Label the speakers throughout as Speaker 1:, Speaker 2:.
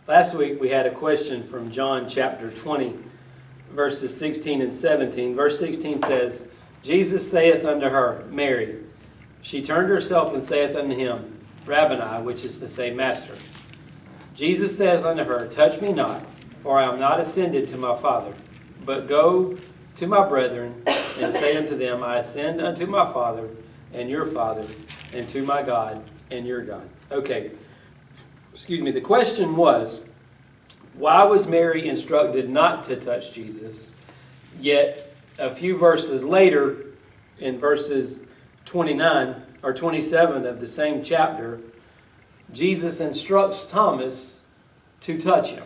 Speaker 1: Last week we had a question from John chapter 20, verses 16 and 17. Verse 16 says, Jesus saith unto her, Mary. She turned herself and saith unto him, Rabboni, which is to say, Master. Jesus saith unto her, Touch me not, for I am not ascended to my Father, but go to my brethren and say unto them, I ascend unto my Father and your Father, and to my God and your God. Okay, excuse me. The question was, why was Mary instructed not to touch Jesus? Yet a few verses later, in verses 29 or 27 of the same chapter, Jesus instructs Thomas to touch him.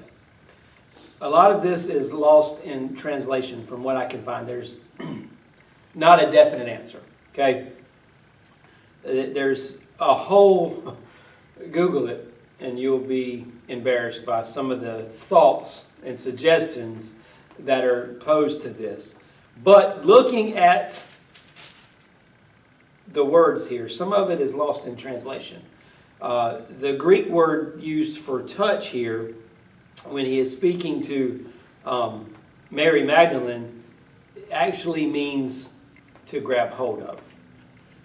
Speaker 1: A lot of this is lost in translation from what I can find. There's not a definite answer, okay? There's a whole, Google it, and you'll be embarrassed by some of the thoughts and suggestions that are posed to this. But looking at the words here, some of it is lost in translation. The Greek word used for touch here, when he is speaking to Mary Magdalene, actually means to grab hold of,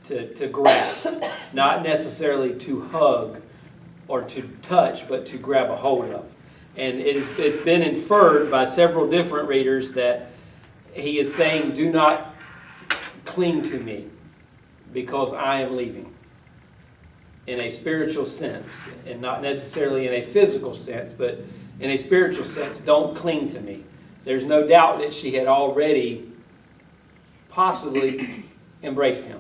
Speaker 1: to grasp, not necessarily to hug or to touch, but to grab a hold of. And it's been inferred by several different readers that he is saying, do not cling to me because I am leaving. In a spiritual sense, and not necessarily in a physical sense, but in a spiritual sense, don't cling to me. There's no doubt that she had already possibly embraced him.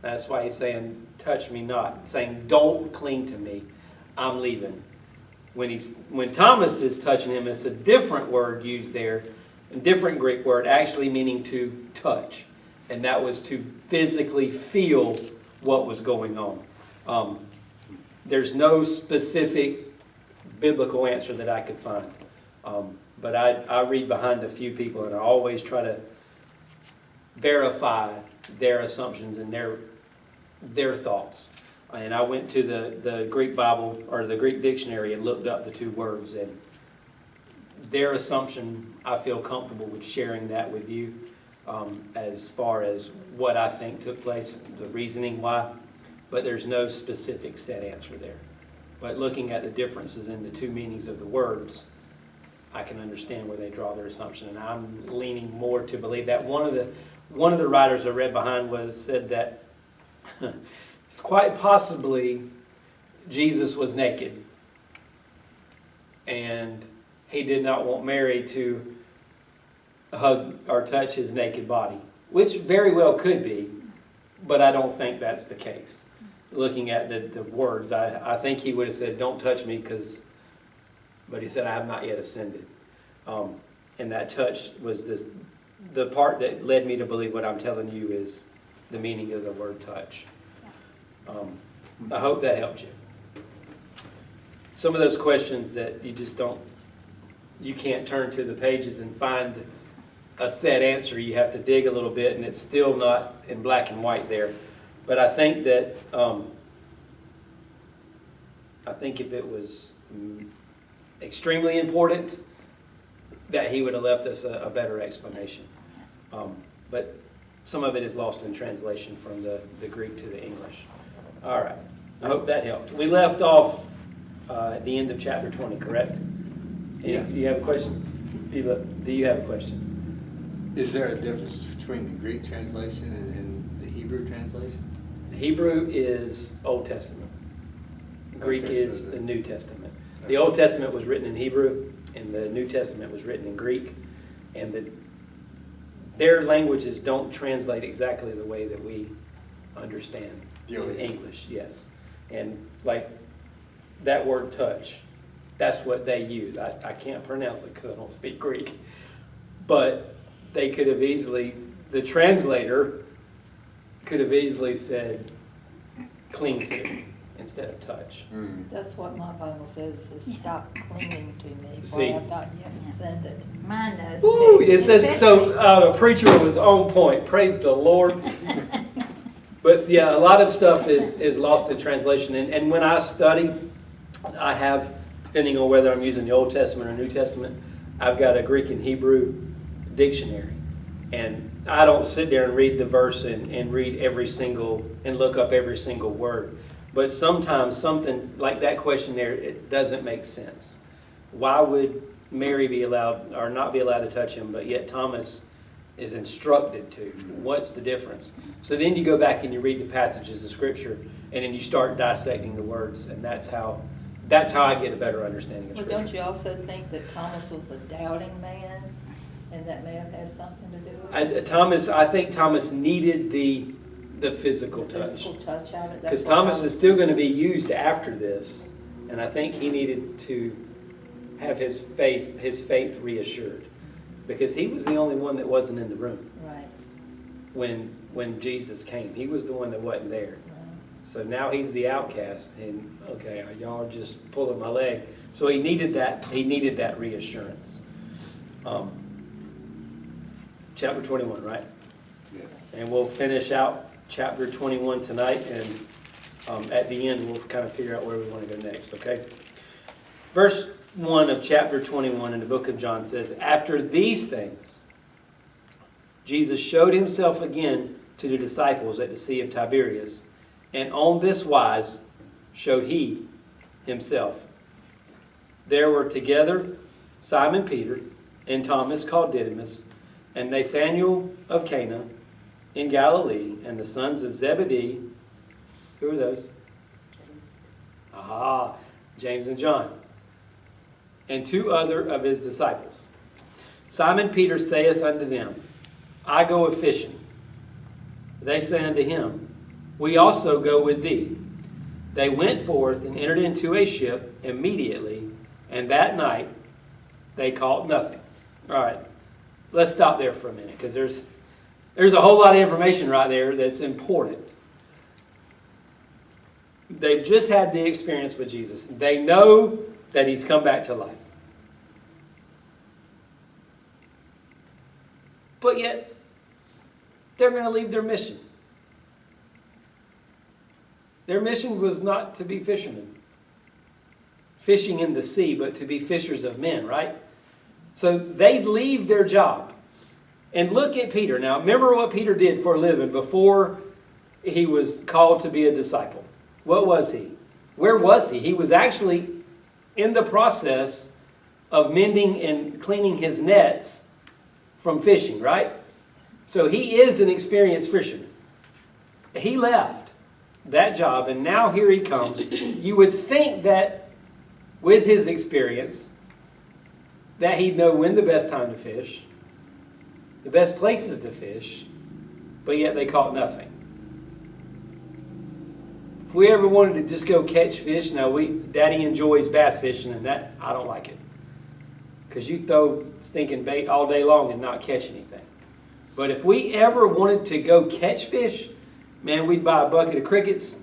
Speaker 1: That's why he's saying, touch me not. Saying, don't cling to me. I'm leaving. When Thomas is touching him, it's a different word used there, a different Greek word, actually meaning to touch. And that was to physically feel what was going on. There's no specific biblical answer that I could find. But I read behind a few people, and I always try to verify their assumptions and their thoughts. And I went to the Greek Bible, or the Greek dictionary, and looked up the two words. And their assumption, I feel comfortable with sharing that with you, as far as what I think took place, the reasoning why. But there's no specific set answer there. But looking at the differences in the two meanings of the words, I can understand where they draw their assumption. And I'm leaning more to believe that. One of the writers I read behind said that it's quite possibly Jesus was naked, and he did not want Mary to hug or touch his naked body, which very well could be, but I don't think that's the case. Looking at the words, I think he would have said, don't touch me, but he said, I have not yet ascended. And that touch was the part that led me to believe what I'm telling you is the meaning of the word touch. I hope that helped you. Some of those questions that you can't turn to the pages and find a set answer. You have to dig a little bit, and it's still not in black and white there. But I think that, if it was extremely important, that he would have left us a better explanation. But some of it is lost in translation from the Greek to the English. All right. I hope that helped. We left off at the end of chapter 20, correct?
Speaker 2: Yeah.
Speaker 1: Do you have a question? Do you have a question?
Speaker 2: Is there a difference between the Greek translation and the Hebrew translation?
Speaker 1: Hebrew is Old Testament. Greek
Speaker 2: Okay,
Speaker 1: is the New Testament. The Old Testament was written in Hebrew, and the New Testament was written in Greek. And their languages don't translate exactly the way that we understand in English, yes. And like that word touch, that's what they use. I can't pronounce it because I don't speak Greek. But they could have easily, the translator could have easily said cling to instead of touch.
Speaker 3: That's what my Bible says, is stop clinging to me, for
Speaker 1: See.
Speaker 3: I have not yet ascended.
Speaker 4: Mine does.
Speaker 1: Ooh,
Speaker 4: too.
Speaker 1: it says, so the preacher was on point. Praise the Lord. But yeah, a lot of stuff is lost in translation. And when I study, I have depending on whether I'm using the Old Testament or New Testament, I've got a Greek and Hebrew dictionary. And I don't sit there and read the verse and read and look up every single word. But sometimes something like that question there, it doesn't make sense. Why would Mary be allowed or not be allowed to touch him, but yet Thomas is instructed to? What's the difference? So then you go back and you read the passages of Scripture, and then you start dissecting the words, and that's how I get a better understanding of
Speaker 3: Well,
Speaker 1: Scripture.
Speaker 3: don't you also think that Thomas was a doubting man, and that may have had something to do with it?
Speaker 1: I think Thomas needed the physical touch.
Speaker 3: Physical touch of it.
Speaker 1: Because Thomas is still going to be used after this, and I think he needed to have his faith reassured, because he was the only one that wasn't in the room
Speaker 3: Right.
Speaker 1: when Jesus came. He was the one that wasn't there.
Speaker 3: Right.
Speaker 1: So now he's the outcast, and okay, y'all are just pulling my leg. So he needed that. He needed that reassurance. Chapter 21, right?
Speaker 2: Yeah.
Speaker 1: And we'll finish out chapter 21 tonight, and at the end we'll kind of figure out where we want to go next. Okay. Verse 1 of chapter 21 in the book of John says, "After these things, Jesus showed himself again to the disciples at the Sea of Tiberias, and on this wise showed he himself. There were together Simon Peter, and Thomas called Didymus, and Nathanael of Cana in Galilee, and the sons of Zebedee." Who are those? Aha, James and John. "And two other of his disciples. Simon Peter saith unto them, I go a fishing. They say unto him, We also go with thee. They went forth and entered into a ship immediately, and that night they caught nothing." All right, let's stop there for a minute, because there's a whole lot of information right there that's important. They've just had the experience with Jesus. They know that he's come back to life. But yet, they're going to leave their mission. Their mission was not to be fishermen, fishing in the sea, but to be fishers of men, right? So they'd leave their job. And look at Peter. Now, remember what Peter did for a living before he was called to be a disciple. What was he? Where was he? He was actually in the process of mending and cleaning his nets from fishing, right? So he is an experienced fisherman. He left that job, and now here he comes. You would think that with his experience, that he'd know when the best time to fish, the best places to fish, but yet they caught nothing. If we ever wanted to just go catch fish, now Daddy enjoys bass fishing, and that I don't like it, because you throw stinking bait all day long and not catch anything. But if we ever wanted to go catch fish, man, we'd buy a bucket of crickets,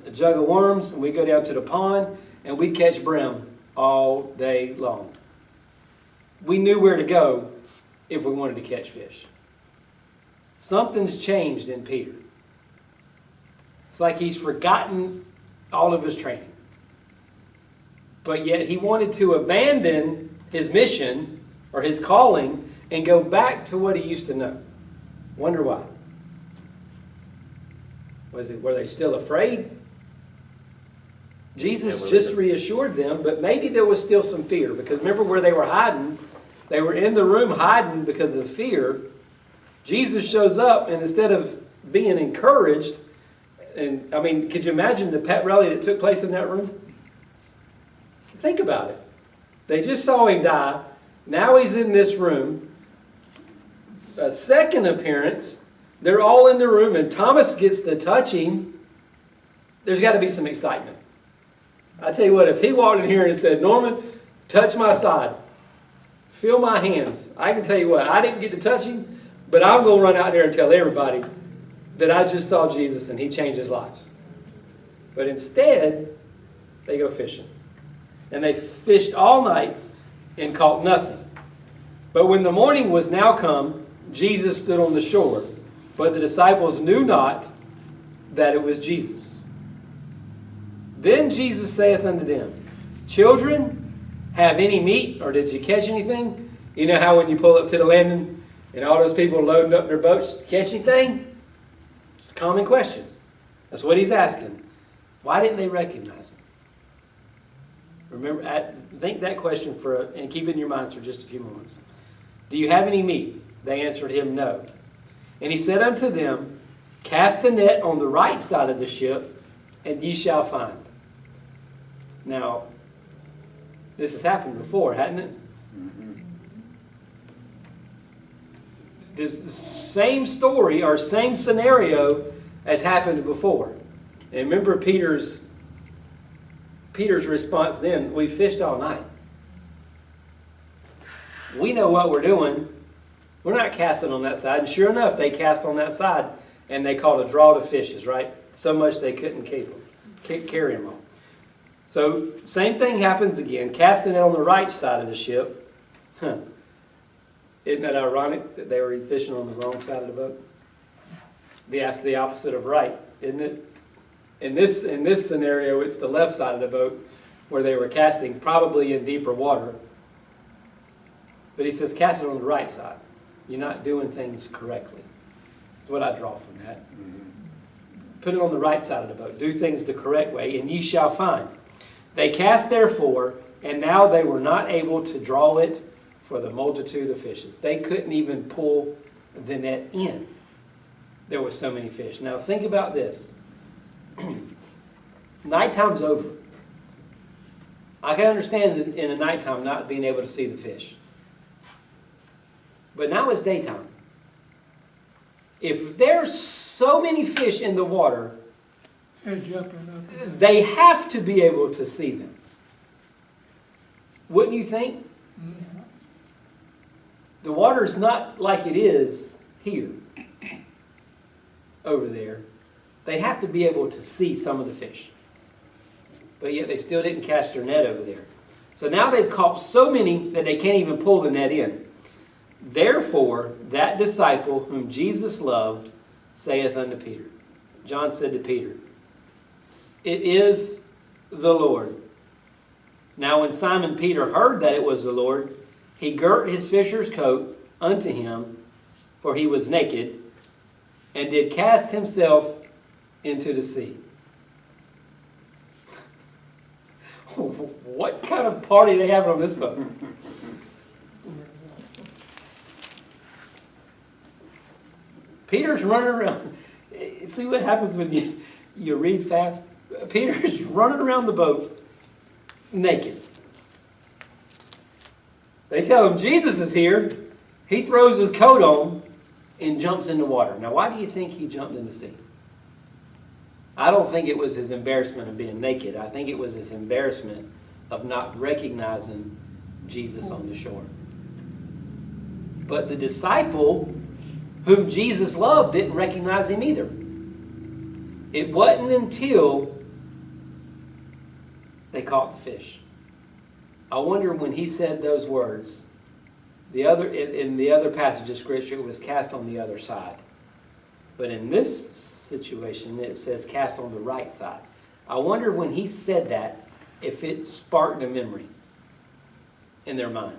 Speaker 1: a jug of worms, and we'd go down to the pond, and we'd catch brim all day long. We knew where to go if we wanted to catch fish. Something's changed in Peter. It's like he's forgotten all of his training. But yet he wanted to abandon his mission or his calling and go back to what he used to know. Wonder why? Were they still afraid? Jesus just reassured them, but maybe there was still some fear, because remember where they were hiding? They were in the room hiding because of fear. Jesus shows up, and instead of being encouraged, and I mean, could you imagine the pep rally that took place in that room? Think about it. They just saw him die. Now he's in this room. A second appearance. They're all in the room, and Thomas gets to touch him. There's got to be some excitement. I tell you what, if he walked in here and said, Norman, touch my side, feel my hands, I can tell you what, I didn't get to touch him, but I'm going to run out there and tell everybody that I just saw Jesus and he changed his lives. But instead, they go fishing. And they fished all night and caught nothing. But when the morning was now come, Jesus stood on the shore, but the disciples knew not that it was Jesus. Then Jesus saith unto them, Children, have any meat, or did you catch anything? You know how when you pull up to the landing and all those people loading up their boats, catch anything? It's a common question. That's what he's asking. Why didn't they recognize him? Remember, think that question and keep it in your minds for just a few moments. Do you have any meat? They answered him, no. And he said unto them, cast the net on the right side of the ship, and ye shall find. Now, this has happened before, hadn't it? This the same story or same scenario has happened before. And remember Peter's response then, we fished all night. We know what we're doing. We're not casting on that side. And sure enough, they cast on that side and they caught a draught of fishes, right? So much they couldn't carry them all. So same thing happens again. Casting it on the right side of the ship. Isn't that ironic that they were fishing on the wrong side of the boat? That's the opposite of right, isn't it? In this scenario, it's the left side of the boat where they were casting, probably in deeper water. But he says, cast it on the right side. You're not doing things correctly. That's what I draw from that. Put it on the right side of the boat. Do things the correct way, and ye shall find. They cast therefore, and now they were not able to draw it for the multitude of fishes. They couldn't even pull the net in. There were so many fish. Now think about this. Nighttime's over. I can understand in the nighttime not being able to see the fish. But now it's daytime. If there's so many fish in the water, they have to be able to see them. Wouldn't you think? The water's not like it is here, over there. They'd have to be able to see some of the fish. But yet they still didn't cast their net over there. So now they've caught so many that they can't even pull the net in. Therefore, that disciple whom Jesus loved saith unto Peter. John said to Peter, it is the Lord. Now when Simon Peter heard that it was the Lord, he girt his fisher's coat unto him, for he was naked, and did cast himself into the sea. What kind of party they having on this boat? Peter's running around. See what happens when you read fast? Peter's running around the boat naked. They tell him Jesus is here. He throws his coat on and jumps in the water. Now, why do you think he jumped in the sea? I don't think it was his embarrassment of being naked. I think it was his embarrassment of not recognizing Jesus on the shore. But the disciple whom Jesus loved didn't recognize him either. It wasn't until they caught the fish. I wonder when he said those words, in the other passage of Scripture, it was cast on the other side. But in this situation, it says cast on the right side. I wonder when he said that, if it sparked a memory in their mind.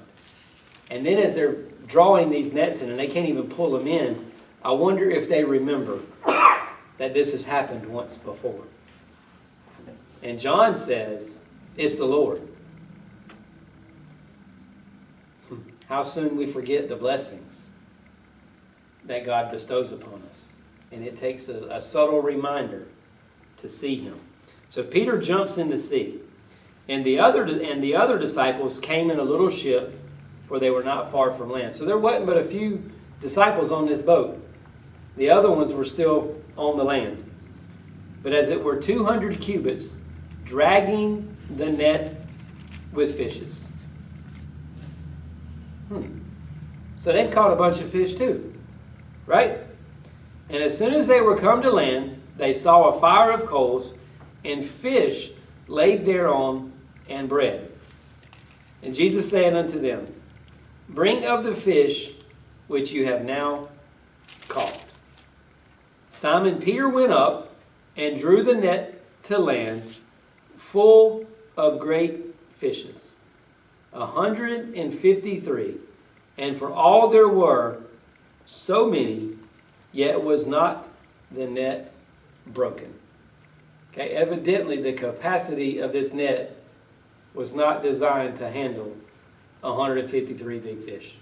Speaker 1: And then as they're drawing these nets in and they can't even pull them in, I wonder if they remember that this has happened once before. And John says, it's the Lord. How soon we forget the blessings that God bestows upon us. And it takes a subtle reminder to see him. So Peter jumps in the sea. And the other disciples came in a little ship, for they were not far from land. So there wasn't but a few disciples on this boat. The other ones were still on the land. But as it were 200 cubits, dragging the net with fishes. So they've caught a bunch of fish too, right? And as soon as they were come to land, they saw a fire of coals and fish laid thereon and bread. And Jesus said unto them, bring of the fish which you have now caught. Simon Peter went up and drew the net to land full of great fishes. 153. And for all there were so many, yet was not the net broken. Okay, evidently the capacity of this net was not designed to handle 153 big fish.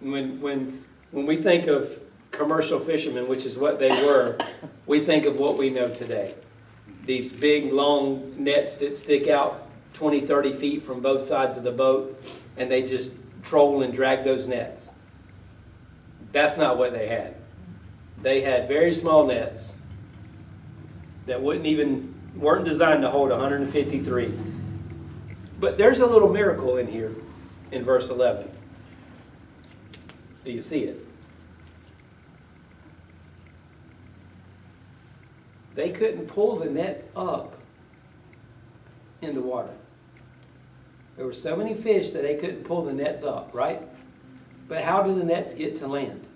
Speaker 1: When we think of commercial fishermen, which is what they were, we think of what we know today. These big, long nets that stick out 20, 30 feet from both sides of the boat, and they just troll and drag those nets. That's not what they had. They had very small nets that weren't designed to hold 153. But there's a little miracle in here in verse 11. Do you see it? They couldn't pull the nets up in the water. There were so many fish that they couldn't pull the nets up, right? But how did the nets get to land?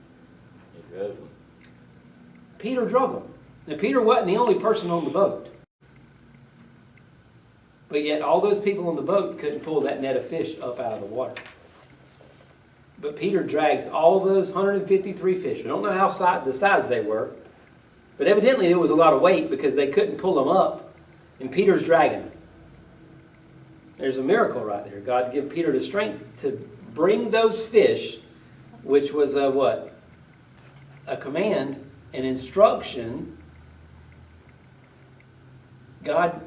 Speaker 4: He drove them.
Speaker 1: Peter drove them. Now, Peter wasn't the only person on the boat. But yet all those people on the boat couldn't pull that net of fish up out of the water. But Peter drags all those 153 fish. We don't know how the size they were. But evidently there was a lot of weight because they couldn't pull them up. And Peter's dragging them. There's a miracle right there. God gave Peter the strength to bring those fish, which was a what? A command, an instruction. God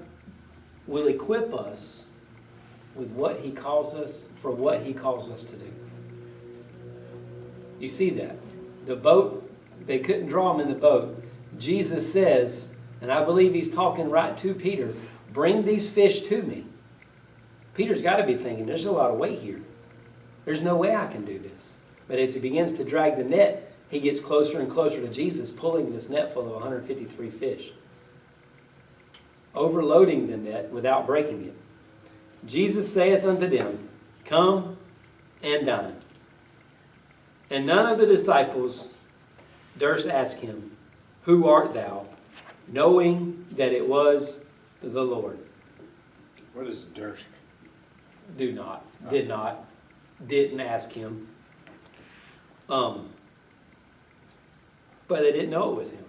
Speaker 1: will equip us with what He calls us, for what He calls us to do. You see that? The boat, they couldn't draw them in the boat. Jesus says, and I believe He's talking right to Peter, bring these fish to me. Peter's got to be thinking, there's a lot of weight here. There's no way I can do this. But as he begins to drag the net, he gets closer and closer to Jesus, pulling this net full of 153 fish. Overloading the net without breaking it. Jesus saith unto them, come and dine. And none of the disciples durst ask him, who art thou? Knowing that it was the Lord.
Speaker 2: What is Dursk?
Speaker 1: Did not, didn't ask him. But they didn't know it was him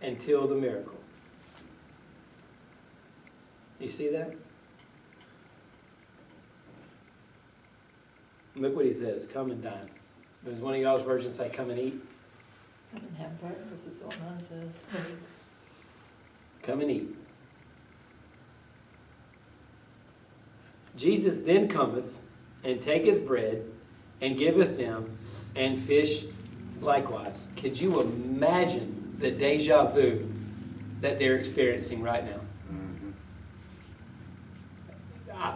Speaker 1: until the miracle. You see that? Look what he says, come and dine. Does one of y'all's versions say come and eat?
Speaker 3: Come and have breakfast is what mine says.
Speaker 1: Come and eat. Jesus then cometh and taketh bread and giveth them, and fish likewise. Could you imagine the deja vu that they're experiencing right now?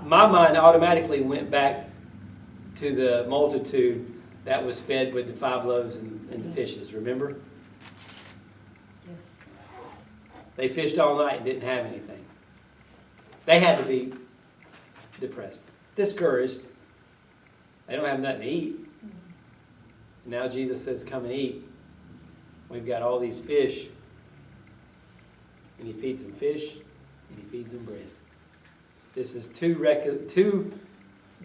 Speaker 1: My mind automatically went back to the multitude that was fed with the 5 loaves and the fishes, remember?
Speaker 3: Yes.
Speaker 1: They fished all night and didn't have anything. They had to be depressed, discouraged. They don't have nothing to eat. Now Jesus says, come and eat. We've got all these fish. And he feeds them fish, and he feeds them bread. This is two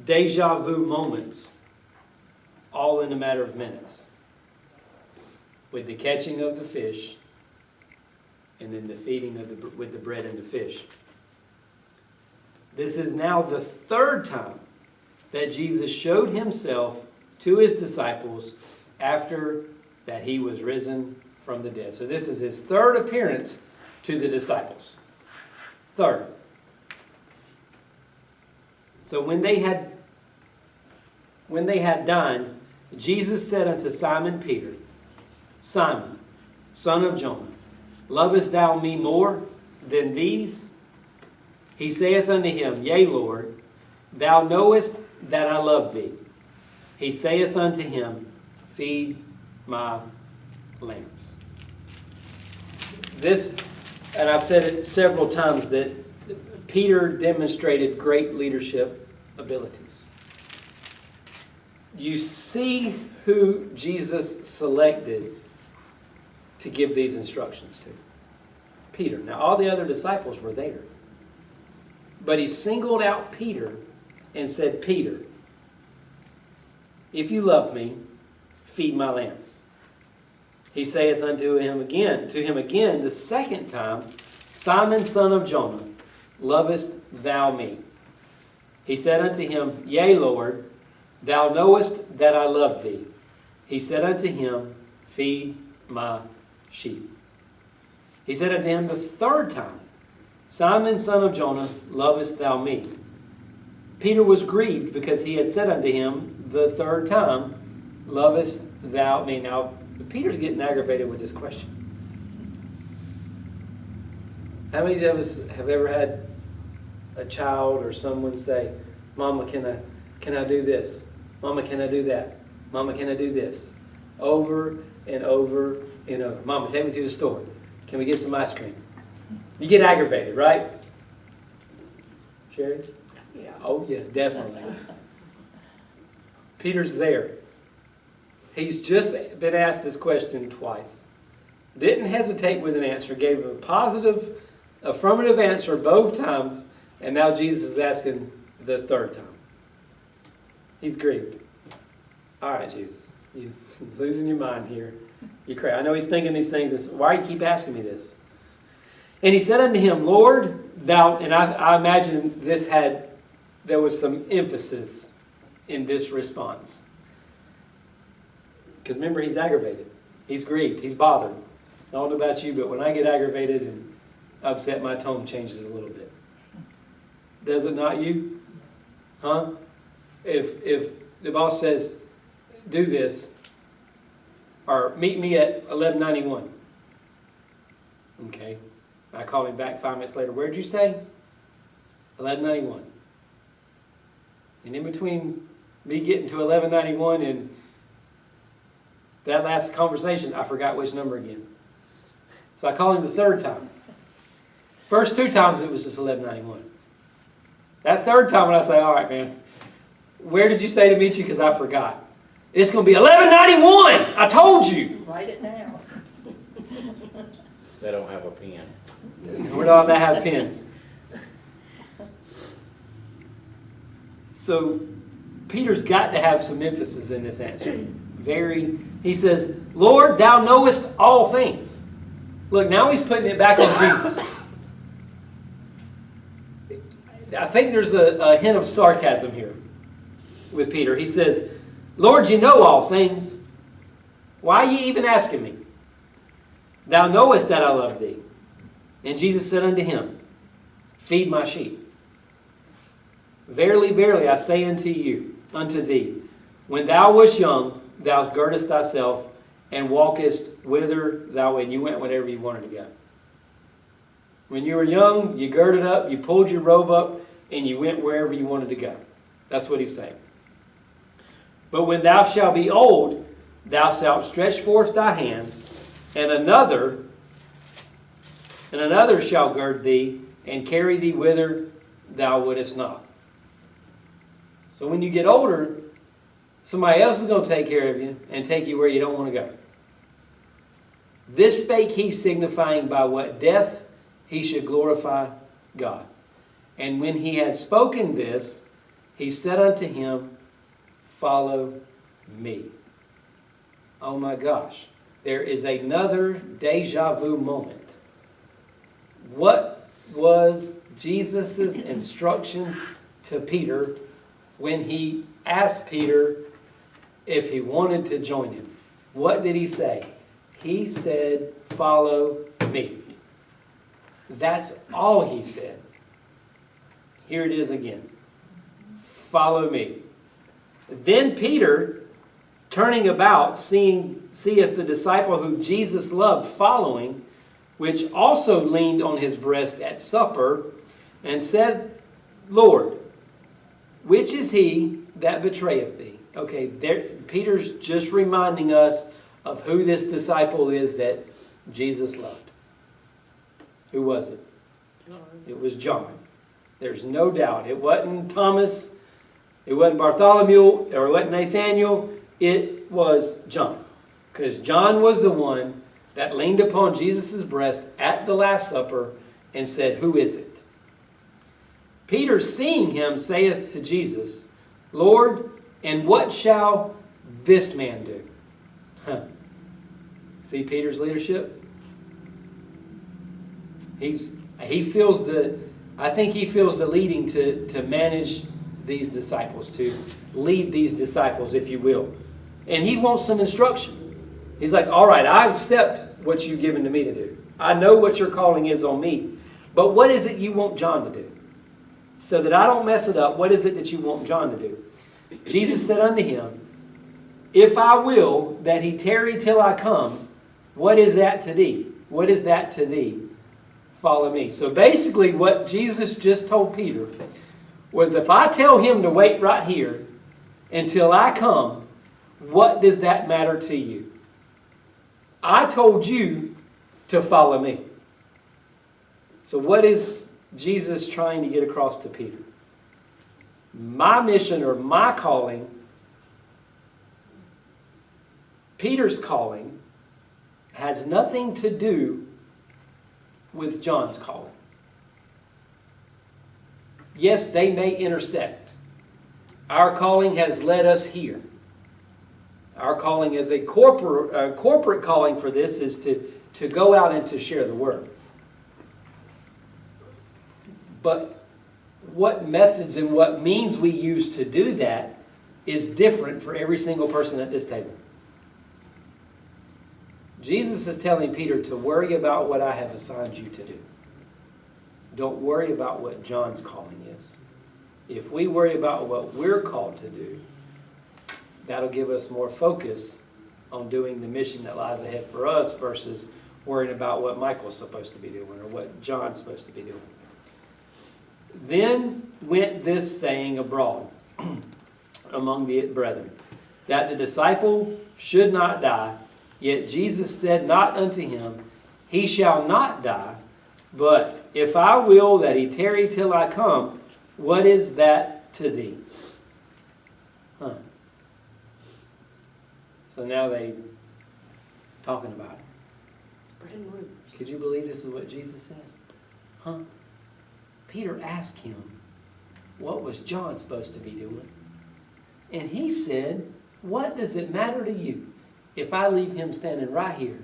Speaker 1: deja vu moments, all in a matter of minutes. With the catching of the fish, and then the feeding of with the bread and the fish. This is now the 3rd time that Jesus showed himself to his disciples after that he was risen from the dead. So this is his 3rd appearance to the disciples. 3rd. So when they had dined, Jesus said unto Simon Peter, Simon, son of Jonah, lovest thou me more than these? He saith unto him, Yea, Lord, thou knowest that I love thee. He saith unto him, Feed my lambs. This, and I've said it several times, that Peter demonstrated great leadership abilities. You see who Jesus selected to give these instructions to. Peter. Now, all the other disciples were there. But he singled out Peter and said, Peter, if you love me, feed my lambs. He saith unto him again, the second time, Simon, son of Jonah, lovest thou me? He said unto him, Yea, Lord, thou knowest that I love thee. He said unto him, feed my sheep. He said unto him the third time, Simon, son of Jonah, lovest thou me? Peter was grieved because he had said unto him the third time, lovest thou me? Now, Peter's getting aggravated with this question. How many of us have ever had a child or someone say, Mama, can I do this? Mama, can I do that? Mama, can I do this? Over and over and over. Mama, take me to the store. Can we get some ice cream? You get aggravated, right? Sherry?
Speaker 3: Yeah.
Speaker 1: Oh, yeah, definitely. Peter's there. He's just been asked this question twice. Didn't hesitate with an answer. Gave a positive, affirmative answer both times. And now Jesus is asking the third time. He's grieved. All right, Jesus. You're losing your mind here. You're crazy. I know he's thinking these things. Why do you keep asking me this? And he said unto him, Lord, thou... And I imagine there was some emphasis in this response. Because remember, he's aggravated. He's grieved. He's bothered. I don't know about you, but when I get aggravated and upset, my tone changes a little bit. Does it not you? Huh? If the boss says, do this, or meet me at 1191. Okay. I call him back 5 minutes later. Where'd you say? 1191. And in between me getting to 1191 and that last conversation, I forgot which number again. So I call him the third time. First 2 times it was just 1191. That third time when I say, all right, man, where did you say to meet you? Because I forgot. It's going to be 1191. I told you.
Speaker 3: Write it down.
Speaker 4: They don't have a pen.
Speaker 1: We're not allowed to have pens. So Peter's got to have some emphasis in this answer. He says, Lord, thou knowest all things. Look, now he's putting it back on Jesus. I think there's a hint of sarcasm here with Peter. He says, Lord, you know all things. Why are you even asking me? Thou knowest that I love thee. And Jesus said unto him, feed my sheep. Verily, verily, I say unto thee, when thou wast young, thou girdest thyself and walkest whither thou wilt. You went wherever you wanted to go. When you were young, you girded up, you pulled your robe up, and you went wherever you wanted to go. That's what he's saying. But when thou shalt be old, thou shalt stretch forth thy hands, and another shall gird thee, and carry thee whither thou wouldest not. So when you get older, somebody else is going to take care of you and take you where you don't want to go. This spake he, signifying by what death he should glorify God. And when he had spoken this, he said unto him, follow me. Oh my gosh. There is another deja vu moment. What was Jesus' instructions to Peter when he asked Peter if he wanted to join him? What did he say? He said, follow me. That's all he said. Here it is again. Follow me. Then Peter, turning about, seeth the disciple whom Jesus loved following, which also leaned on his breast at supper, and said, Lord, which is he that betrayeth thee? Okay, Peter's just reminding us of who this disciple is that Jesus loved. Who was it?
Speaker 3: John.
Speaker 1: It was John. There's no doubt. It wasn't Thomas. It wasn't Bartholomew. Or it wasn't Nathaniel. It was John. Because John was the one that leaned upon Jesus' breast at the Last Supper and said, who is it? Peter, seeing him, saith to Jesus, Lord, and what shall this man do? Huh. See Peter's leadership? I think he feels the leading to manage these disciples, to lead these disciples, if you will. And he wants some instruction. He's like, all right, I accept what you've given to me to do. I know what your calling is on me. But what is it you want John to do? So that I don't mess it up, what is it that you want John to do? Jesus said unto him, if I will that he tarry till I come, what is that to thee? What is that to thee? Follow me. So basically what Jesus just told Peter was, if I tell him to wait right here until I come, what does that matter to you? I told you to follow me. So what is Jesus trying to get across to Peter? My mission or my calling, Peter's calling, has nothing to do with John's calling. Yes, they may intersect. Our calling has led us here. Our calling as a corporate calling for this is to go out and to share the word. But what methods and what means we use to do that is different for every single person at this table. Jesus is telling Peter to worry about what I have assigned you to do. Don't worry about what John's calling is. If we worry about what we're called to do, that'll give us more focus on doing the mission that lies ahead for us versus worrying about what Michael's supposed to be doing or what John's supposed to be doing. Then went this saying abroad among the brethren, that the disciple should not die. Yet Jesus said not unto him, he shall not die, but if I will that he tarry till I come, what is that to thee? Huh. So now they talking about it. Spreading rumors. Could you believe this is what Jesus says? Huh? Peter asked him, what was John supposed to be doing? And he said, what does it matter to you if I leave him standing right here?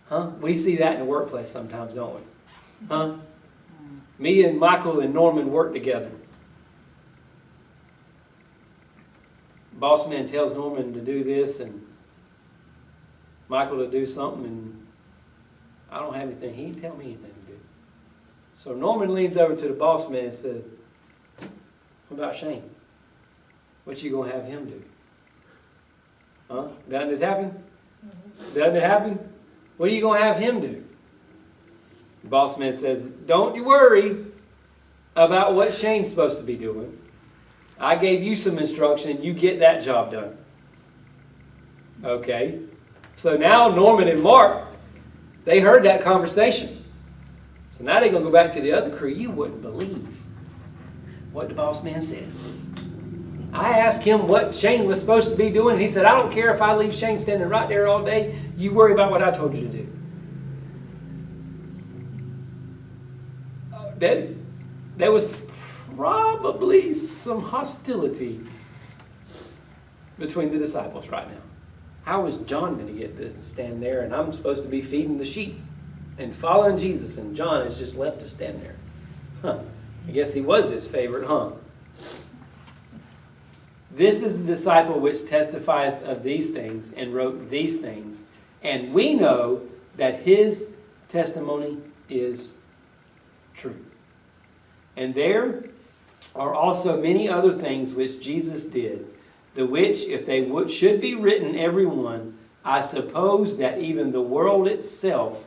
Speaker 1: Huh? We see that in the workplace sometimes, don't we? Huh? Me and Michael and Norman work together. Boss man tells Norman to do this and Michael to do something, and I don't have anything. He didn't tell me anything to do. So Norman leans over to the boss man and says, what about Shane? What you gonna have him do? Huh? Doesn't this happen? Doesn't it happen? What are you gonna have him do? The boss man says, don't you worry about what Shane's supposed to be doing. I gave you some instruction, you get that job done. Okay. So now Norman and Mark, they heard that conversation. So now they're going to go back to the other crew. You wouldn't believe what the boss man said. I asked him what Shane was supposed to be doing. He said, I don't care if I leave Shane standing right there all day. You worry about what I told you to do. There was probably some hostility between the disciples right now. How is John going to get to stand there and I'm supposed to be feeding the sheep and following Jesus and John is just left to stand there? Huh. I guess he was his favorite, huh? This is the disciple which testifieth of these things and wrote these things. And we know that his testimony is true. And there are also many other things which Jesus did, the which, if they should be written every one, I suppose that even the world itself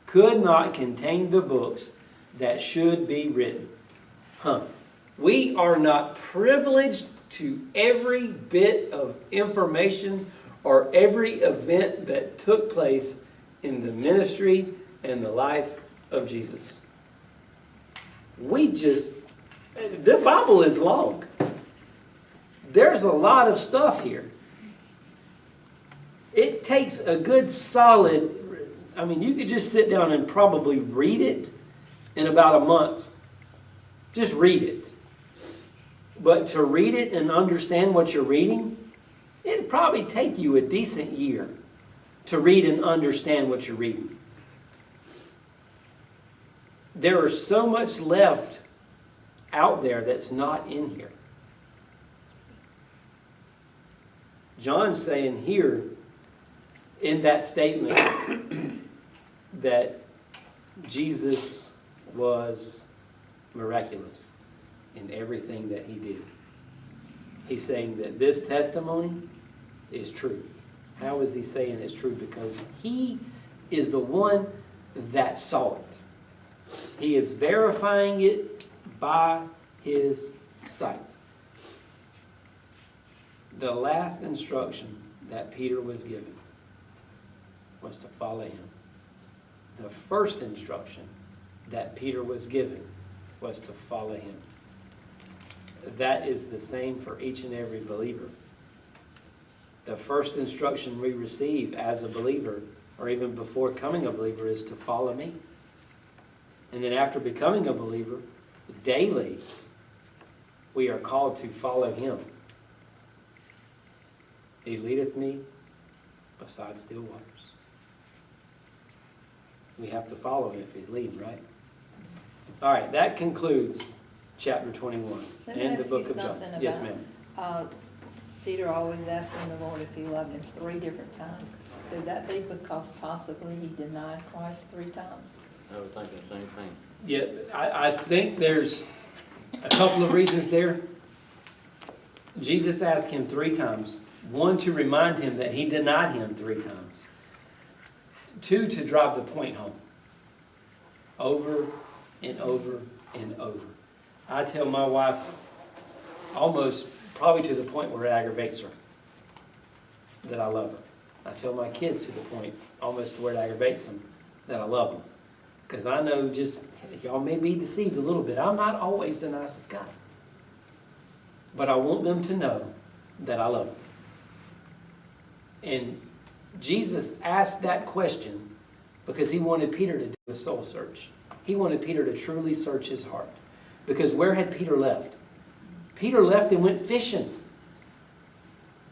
Speaker 1: could not contain the books that should be written. We are not privileged to every bit of information or every event that took place in the ministry and the life of Jesus. The Bible is long. There's a lot of stuff here. It takes a good solid, you could just sit down and probably read it in about a month. Just read it. But to read it and understand what you're reading, it'd probably take you a decent year to read and understand what you're reading. There is so much left out there that's not in here. John's saying here in that statement that Jesus was miraculous in everything that he did. He's saying that this testimony is true. How is he saying it's true? Because he is the one that saw it. He is verifying it by his sight. The last instruction that Peter was given was to follow him. The first instruction that Peter was given was to follow him. That is the same for each and every believer. The first instruction we receive as a believer, or even before becoming a believer, is to follow me. And then after becoming a believer, daily, we are called to follow him. He leadeth me beside still waters. We have to follow him if he's leading, right? All right, that concludes chapter 21
Speaker 3: Let me
Speaker 1: and the
Speaker 3: ask
Speaker 1: book
Speaker 3: you
Speaker 1: of John.
Speaker 3: something
Speaker 1: Yes,
Speaker 3: about-
Speaker 1: ma'am.
Speaker 3: Peter always asking the Lord if he loved him 3 different times. Could that be because possibly he denied Christ 3 times?
Speaker 4: I was thinking the same thing.
Speaker 1: Yeah, I think there's a couple of reasons there. Jesus asked him 3 times. 1, to remind him that he denied him 3 times. 2, to drive the point home. Over and over and over. I tell my wife almost probably to the point where it aggravates her that I love her. I tell my kids to the point almost to where it aggravates them that I love them. Because I know just, y'all may be deceived a little bit, I'm not always the nicest guy. But I want them to know that I love them. And Jesus asked that question because he wanted Peter to do a soul search. He wanted Peter to truly search his heart. Because where had Peter left? Peter left and went fishing. And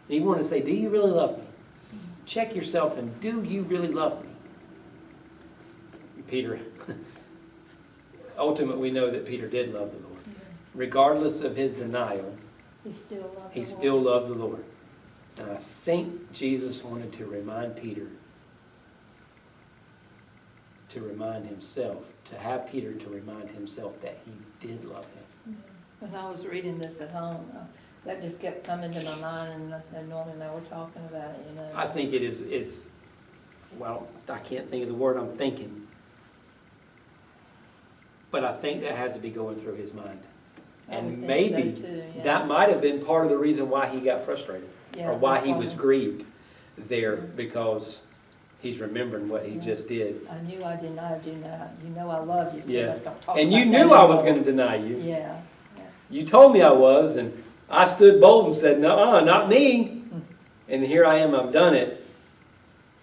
Speaker 1: he wanted to say, do you really love me? Check yourself and do you really love me? Peter, ultimately we know that Peter did love the Lord. Regardless of his denial, he still loved the Lord. And I think Jesus wanted to remind Peter, to remind himself, to have Peter to remind himself that he did love him.
Speaker 3: When I was reading this at home, that just kept coming to my mind, and Norman and I were talking about it, you know.
Speaker 1: I think it's, well, I can't think of the word I'm thinking. But I think that has to be going through his mind.
Speaker 3: I would
Speaker 1: And
Speaker 3: think so
Speaker 1: maybe
Speaker 3: too, yeah.
Speaker 1: that might have been part of the reason why he got frustrated.
Speaker 3: Yeah,
Speaker 1: Or why
Speaker 3: that's
Speaker 1: he
Speaker 3: why.
Speaker 1: was grieved there, because he's remembering what he just did.
Speaker 3: I knew I denied you now. You know I love you, so
Speaker 1: Yeah.
Speaker 3: let's not talk
Speaker 1: And
Speaker 3: about
Speaker 1: you
Speaker 3: that
Speaker 1: knew I was
Speaker 3: anymore.
Speaker 1: going to deny you.
Speaker 3: Yeah, yeah.
Speaker 1: You told me I was, and I stood bold and said, no, not me. And here I am, I've done it.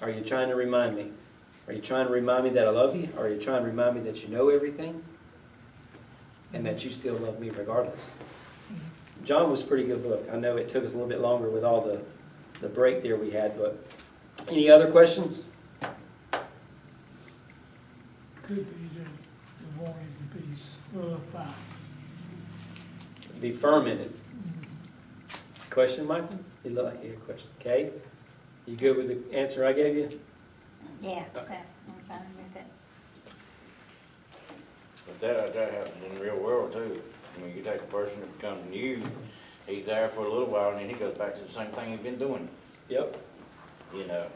Speaker 1: Are you trying to remind me? Are you trying to remind me that I love you? Or are you trying to remind me that you know everything? And that you still love me regardless? John was a pretty good book. I know it took us a little bit longer with all the break there we had, but any other questions?
Speaker 5: Could be that the wanted to be solidified.
Speaker 1: Be firm in it. Question, Michael? You look like you had a question. Okay? You good with the answer I gave you?
Speaker 6: Yeah,
Speaker 1: Okay.
Speaker 6: I'm fine with it.
Speaker 4: But that happens in the real world too. I mean, you take a person that becomes new, he's there for a little while, and then he goes back to the same thing he's been doing,
Speaker 1: Yep.
Speaker 4: you know.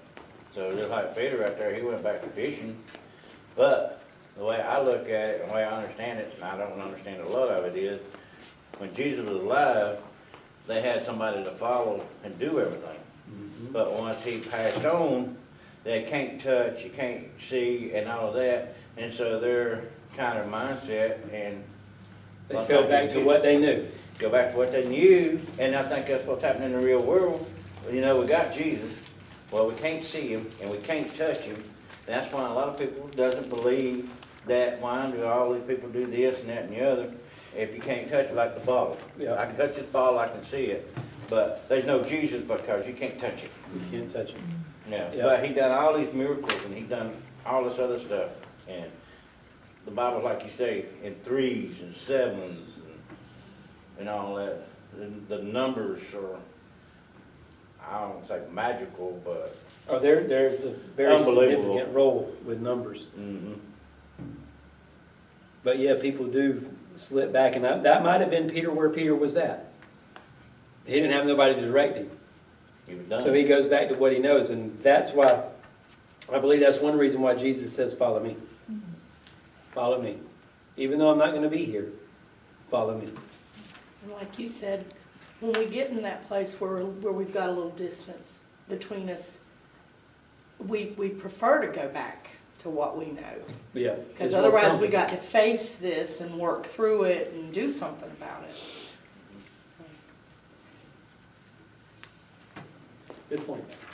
Speaker 4: So just like Peter right there, he went back to fishing. But the way I look at it, and the way I understand it, and I don't understand a lot of it, is when Jesus was alive, they had somebody to follow and do everything. But once he passed on, they can't touch, you can't see, and all of that. And so their kind of mindset and
Speaker 1: They fell back to what they knew.
Speaker 4: go back to what they knew, and I think that's what's happening in the real world. You know, we got Jesus, well, we can't see him, and we can't touch him. That's why a lot of people doesn't believe that, why do all these people do this and that and the other? if you can't touch it like the bottle.
Speaker 1: Yeah.
Speaker 4: I can touch this bottle, I can see it, but there's no Jesus because you can't touch it.
Speaker 1: You can't touch it.
Speaker 4: Yeah,
Speaker 1: Yeah.
Speaker 4: but he done all these miracles and he done all this other stuff. And the Bible, like you say, in 3s and 7s and all that. The numbers are, I don't say magical, but,
Speaker 1: Oh, there's a very
Speaker 4: Unbelievable.
Speaker 1: significant role with numbers. But yeah, people do slip back, and that might have been Peter where Peter was at. He didn't have nobody to direct him.
Speaker 4: he was done.
Speaker 1: So he goes back to what he knows, and that's why, I believe that's one reason why Jesus says, follow me. Follow me. Even though I'm not gonna be here, follow me.
Speaker 7: And like you said, when we get in that place where we've got a little distance between us, we prefer to go back to what we know.
Speaker 1: Yeah.
Speaker 7: Because
Speaker 1: it's more
Speaker 7: otherwise we
Speaker 1: comfortable.
Speaker 7: got to face this and work through it and do something about it.
Speaker 1: Good points.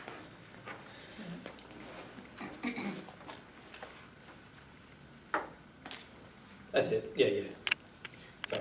Speaker 1: That's it, yeah, yeah.